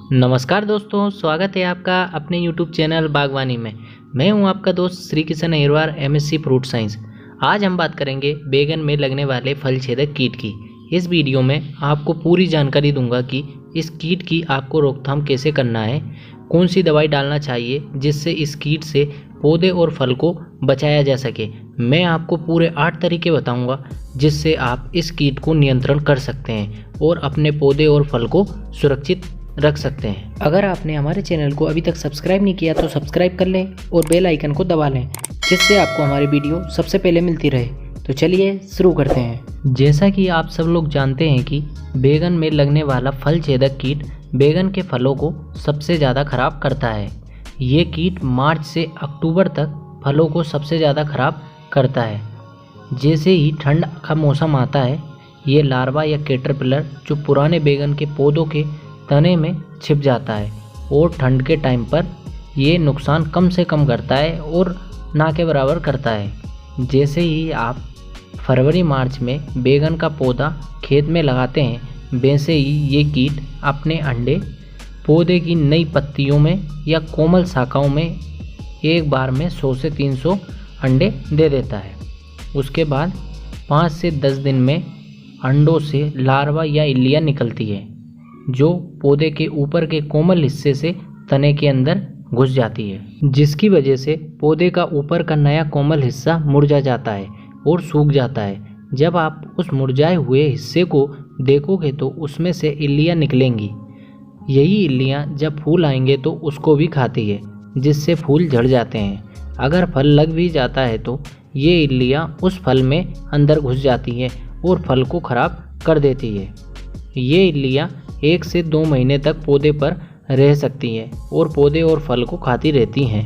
नमस्कार दोस्तों, स्वागत है आपका अपने YouTube चैनल बागवानी में। मैं हूं आपका दोस्त Shri Kishan Ahirwar, MSc fruit science. आज हम बात करेंगे बैगन में लगने वाले फल छेदक कीट की। इस वीडियो में आपको पूरी जानकारी दूंगा कि इस कीट की आपको रोकथाम कैसे करना है, कौन सी दवाई डालना चाहिए जिससे इस कीट से पौधे और फल को बचाया जा सके। मैं आपको पूरे 8 तरीके बताऊंगा जिससे आप इस कीट को नियंत्रण कर सकते हैं और अपने पौधे और फल को सुरक्षित रख सकते हैं। अगर आपने हमारे चैनल को अभी तक सब्सक्राइब नहीं किया तो सब्सक्राइब कर लें और बेल आइकन को दबा लें जिससे आपको हमारी वीडियो सबसे पहले मिलती रहे। तो चलिए शुरू करते हैं। जैसा कि आप सब लोग जानते हैं कि बैगन में लगने वाला फल छेदक कीट बैगन के फलों को सबसे ज़्यादा खराब करता है। ये कीट मार्च से अक्टूबर तक फलों को सबसे ज़्यादा खराब करता है। जैसे ही ठंड का मौसम आता है, ये लार्वा या कैटरपिलर जो पुराने बैगन के पौधों के तने में छिप जाता है और ठंड के टाइम पर ये नुकसान कम से कम करता है और ना के बराबर करता है। जैसे ही आप फरवरी मार्च में बैगन का पौधा खेत में लगाते हैं, वैसे ही ये कीट अपने अंडे पौधे की नई पत्तियों में या कोमल शाखाओं में एक बार में 100 से 300 अंडे दे देता है। उसके बाद 5 से 10 दिन में अंडों से लार्वा या इल्लियाँ निकलती है जो पौधे के ऊपर के कोमल हिस्से से तने के अंदर घुस जाती है, जिसकी वजह से पौधे का ऊपर का नया कोमल हिस्सा मुरझा जाता है और सूख जाता है। जब आप उस मुरझाए हुए हिस्से को देखोगे तो उसमें से इल्लियाँ निकलेंगी। यही इल्लियाँ जब फूल आएंगे तो उसको भी खाती है, जिससे फूल झड़ जाते हैं। अगर फल लग भी जाता है तो ये इल्लियाँ उस फल में अंदर घुस जाती हैं और फल को खराब कर देती है। ये इल्लियाँ 1 से 2 महीने तक पौधे पर रह सकती हैं और पौधे और फल को खाती रहती हैं।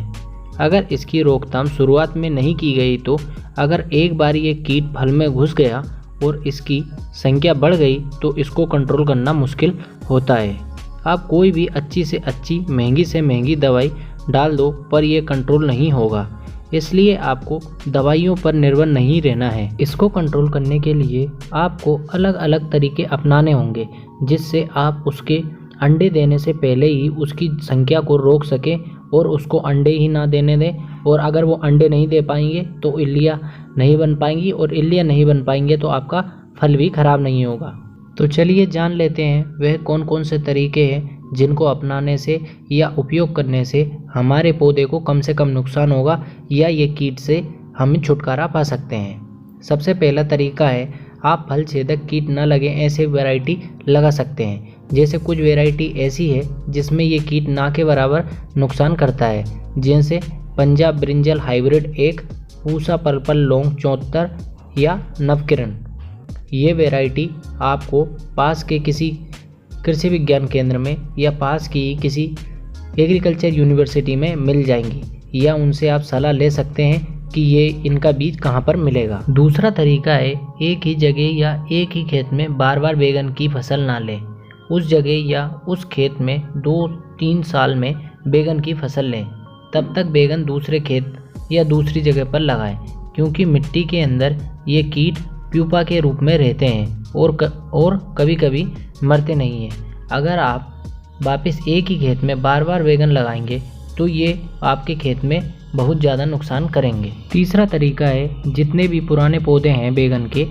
अगर इसकी रोकथाम शुरुआत में नहीं की गई तो अगर एक बार ये कीट फल में घुस गया और इसकी संख्या बढ़ गई तो इसको कंट्रोल करना मुश्किल होता है। आप कोई भी अच्छी से महंगी दवाई डाल दो पर यह कंट्रोल नहीं होगा, इसलिए आपको दवाइयों पर निर्भर नहीं रहना है। इसको कंट्रोल करने के लिए आपको अलग अलग तरीके अपनाने होंगे जिससे आप उसके अंडे देने से पहले ही उसकी संख्या को रोक सकें और उसको अंडे ही ना देने दें। और अगर वो अंडे नहीं दे पाएंगे तो इल्लियाँ नहीं बन पाएंगी और इल्लियाँ नहीं बन पाएंगे तो आपका फल भी खराब नहीं होगा। तो चलिए जान लेते हैं वह कौन कौन से तरीके हैं जिनको अपनाने से या उपयोग करने से हमारे पौधे को कम से कम नुकसान होगा या ये कीट से हम छुटकारा पा सकते हैं। सबसे पहला तरीका है, आप फल छेदक कीट न लगे ऐसे वैरायटी लगा सकते हैं। जैसे कुछ वैरायटी ऐसी है जिसमें ये कीट ना के बराबर नुकसान करता है, जैसे Punjab brinjal hybrid 1, Pusa purple long 74 या नवकिरण। ये वैरायटी आपको पास के किसी कृषि विज्ञान केंद्र में या पास की किसी एग्रीकल्चर यूनिवर्सिटी में मिल जाएंगी या उनसे आप सलाह ले सकते हैं कि ये इनका बीज कहाँ पर मिलेगा। दूसरा तरीका है, एक ही जगह या एक ही खेत में बार बार बैगन की फसल ना लें। उस जगह या उस खेत में 2-3 साल में बैगन की फसल लें, तब तक बैगन दूसरे खेत या दूसरी जगह पर लगाएं, क्योंकि मिट्टी के अंदर ये कीट प्यूपा के रूप में रहते हैं और कभी कभी मरते नहीं हैं। अगर आप वापस एक ही खेत में बार बार बैगन लगाएंगे तो ये आपके खेत में बहुत ज़्यादा नुकसान करेंगे। तीसरा तरीका है, जितने भी पुराने पौधे हैं बैगन के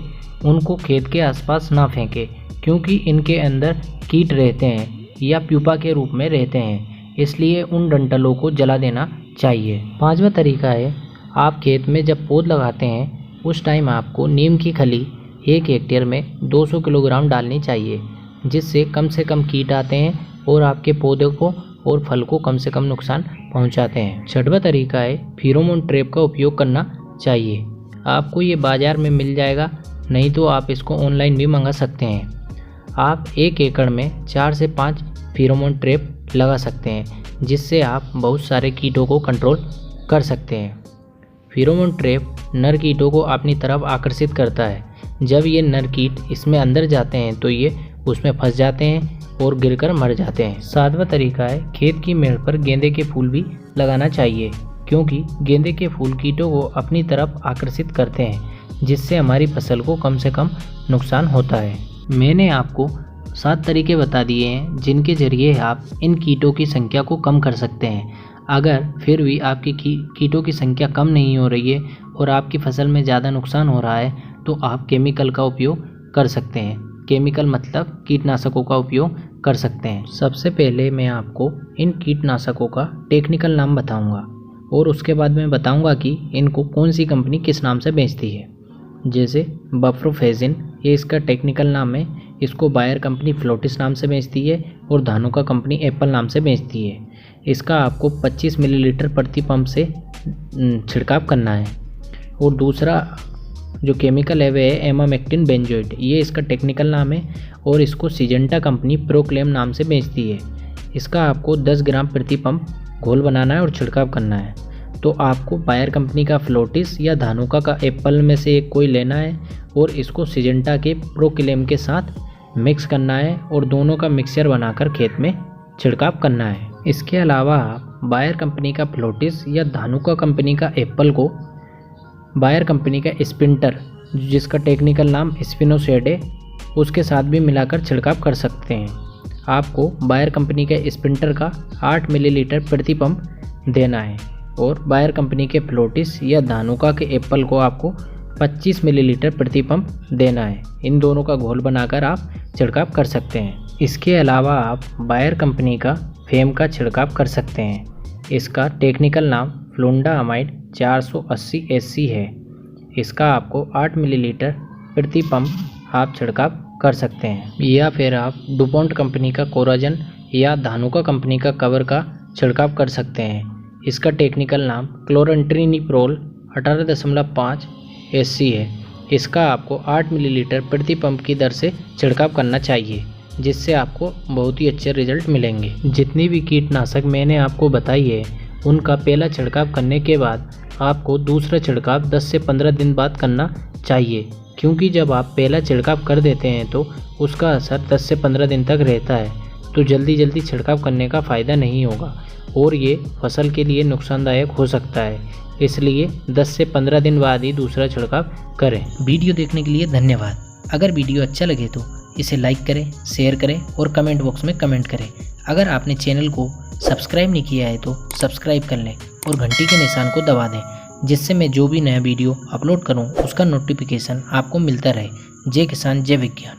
उनको खेत के आसपास ना फेंकें, क्योंकि इनके अंदर कीट रहते हैं या प्यूपा के रूप में रहते हैं, इसलिए उन डंठलों को जला देना चाहिए। पांचवा तरीका है, आप खेत में जब पौध लगाते हैं उस टाइम आपको नीम की खली 1 हेक्टेयर में 200 किलोग्राम डालनी चाहिए, जिससे कम से कम कीट आते हैं और आपके पौधे को और फल को कम से कम नुकसान पहुंचाते हैं। छठवां तरीका है, फेरोमोन ट्रैप का उपयोग करना चाहिए। आपको ये बाज़ार में मिल जाएगा, नहीं तो आप इसको ऑनलाइन भी मंगा सकते हैं। आप 1 एकड़ में 4 से 5 फेरोमोन ट्रैप लगा सकते हैं, जिससे आप बहुत सारे कीटों को कंट्रोल कर सकते हैं। फेरोमोन ट्रैप नर कीटों को अपनी तरफ आकर्षित करता है। जब ये नर कीट इसमें अंदर जाते हैं तो ये उसमें फंस जाते हैं और गिरकर मर जाते हैं। 7वां तरीका है, खेत की मेड़ पर गेंदे के फूल भी लगाना चाहिए, क्योंकि गेंदे के फूल कीटों को अपनी तरफ आकर्षित करते हैं, जिससे हमारी फसल को कम से कम नुकसान होता है। मैंने आपको 7 तरीके बता दिए हैं जिनके ज़रिए आप इन कीटों की संख्या को कम कर सकते हैं। अगर फिर भी आपकी कीटों की संख्या कम नहीं हो रही है और आपकी फसल में ज़्यादा नुकसान हो रहा है तो आप केमिकल का उपयोग कर सकते हैं। केमिकल मतलब कीटनाशकों का उपयोग कर सकते हैं। सबसे पहले मैं आपको इन कीटनाशकों का टेक्निकल नाम बताऊंगा और उसके बाद मैं बताऊंगा कि इनको कौन सी कंपनी किस नाम से बेचती है। जैसे बफ्रोफेजिन, ये इसका टेक्निकल नाम है। इसको बायर कंपनी फ्लोटिस नाम से बेचती है और धानुका कंपनी एप्पल नाम से बेचती है। इसका आपको 25 मिलीलीटर प्रति पंप से छिड़काव करना है। और दूसरा जो केमिकल है वह है एमामेक्टिन बेंजोएट, ये इसका टेक्निकल नाम है और इसको सिजेंटा कंपनी प्रोक्लेम नाम से बेचती है। इसका आपको 10 ग्राम प्रति पंप घोल बनाना है और छिड़काव करना है। तो आपको बायर कंपनी का फ्लोटिस या धानुका का एप्पल में से एक कोई लेना है और इसको सिजेंटा के प्रोक्लेम के साथ मिक्स करना है और दोनों का मिक्सचर बनाकर खेत में छिड़काव करना है। इसके अलावा आप बायर कंपनी का फ्लोटिस या धानुका कंपनी का एप्पल को बायर कंपनी का स्पिंटर, जिसका टेक्निकल नाम स्पिनोसेड है, उसके साथ भी मिलाकर छिड़काव कर सकते हैं। आपको बायर कंपनी के स्पिंटर का 8 मिलीलीटर प्रति पंप देना है और बायर कंपनी के फ्लोटिस या धानुका के एप्पल को आपको 25 मिलीलीटर प्रति पंप देना है। इन दोनों का घोल बनाकर आप छिड़काव कर सकते हैं। इसके अलावा आप बायर कंपनी का फेम का छिड़काव कर सकते हैं। इसका टेक्निकल नाम फ्लुंडामाइड 480 SC है। इसका आपको 8 मिलीलीटर प्रति पंप आप छिड़काव कर सकते हैं। या फिर आप डुपोंट कंपनी का कोराजन या धानुका कंपनी का कवर का छिड़काव कर सकते हैं। इसका टेक्निकल नाम क्लोरंट्रिनिप्रोल 18.5 SC है। इसका आपको 8 मिलीलीटर प्रति पंप की दर से छिड़काव करना चाहिए, जिससे आपको बहुत ही अच्छे रिजल्ट मिलेंगे। जितनी भी कीटनाशक मैंने आपको बताई है उनका पहला छिड़काव करने के बाद आपको दूसरा छिड़काव 10 से 15 दिन बाद करना चाहिए, क्योंकि जब आप पहला छिड़काव कर देते हैं तो उसका असर 10 से 15 दिन तक रहता है। तो जल्दी जल्दी छिड़काव करने का फ़ायदा नहीं होगा और ये फसल के लिए नुकसानदायक हो सकता है। इसलिए 10 से 15 दिन बाद ही दूसरा छिड़काव करें। वीडियो देखने के लिए धन्यवाद। अगर वीडियो अच्छा लगे तो इसे लाइक करें, शेयर करें और कमेंट बॉक्स में कमेंट करें। अगर आपने चैनल को सब्सक्राइब नहीं किया है तो सब्सक्राइब कर लें और घंटी के निशान को दबा दें, जिससे मैं जो भी नया वीडियो अपलोड करूं उसका नोटिफिकेशन आपको मिलता रहे। जय किसान, जय विज्ञान।